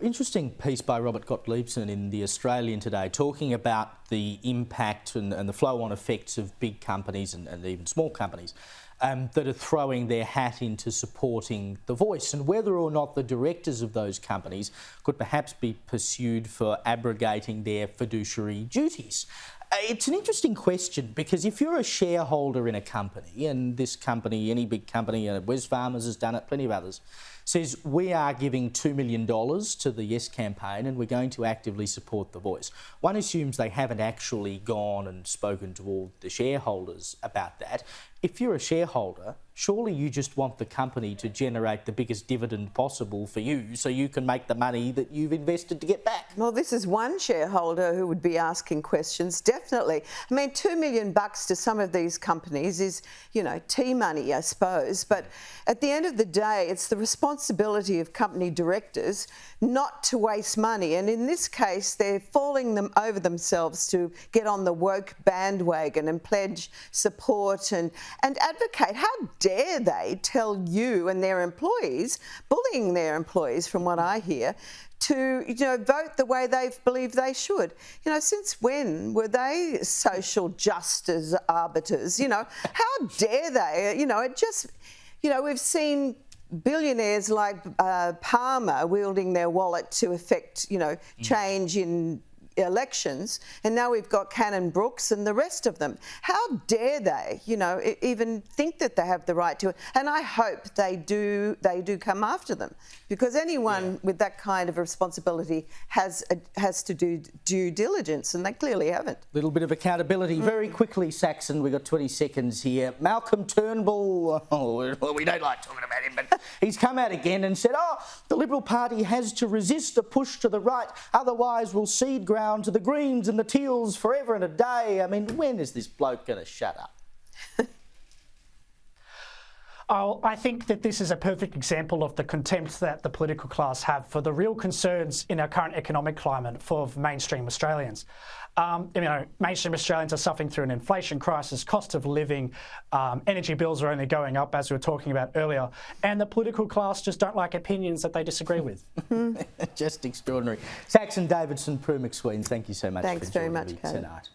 Interesting piece by Robert Gottliebsen in The Australian today, talking about the impact and the flow-on effects of big companies and even small companies that are throwing their hat into supporting The Voice, and whether or not the directors of those companies could perhaps be pursued for abrogating their fiduciary duties. It's an interesting question, because if you're a shareholder in a company, and this company, any big company, Wesfarmers has done it, plenty of others, says we are giving $2 million to the Yes campaign and we're going to actively support The Voice. One assumes they haven't actually gone and spoken to all the shareholders about that. If you're a shareholder, surely you just want the company to generate the biggest dividend possible for you so you can make the money that you've invested to get back. Well, this is one shareholder who would be asking questions, definitely. I mean, $2 million to some of these companies is, you know, tea money, I suppose. But at the end of the day, it's the responsibility of company directors not to waste money. And in this case, they're falling them over themselves to get on the woke bandwagon and pledge support and advocate. How dare they tell you and their employees, bullying their employees from what I hear, to, you know, vote the way they believe they should. You know, since when were they social justice arbiters? You know, how dare they? You know, it just, you know, we've seen billionaires like Palmer wielding their wallet to effect, you know, change in elections, and now we've got Cannon Brooks and the rest of them. How dare they, you know, even think that they have the right to it? And I hope they do come after them, because anyone with that kind of responsibility has to do due diligence, and they clearly haven't. Little bit of accountability. Very quickly, Saxon, we've got 20 seconds here. Malcolm Turnbull, well, we don't like talking about him, but he's come out again and said, the Liberal Party has to resist a push to the right, otherwise we'll cede ground to the Greens and the Teals forever and a day. I mean, when is this bloke going to shut up? I think that this is a perfect example of the contempt that the political class have for the real concerns in our current economic climate for mainstream Australians. You know, mainstream Australians are suffering through an inflation crisis, cost of living, energy bills are only going up, as we were talking about earlier, and the political class just don't like opinions that they disagree with. Just extraordinary. Saxon Davidson, Prue MacSween, thank you so much for joining me tonight.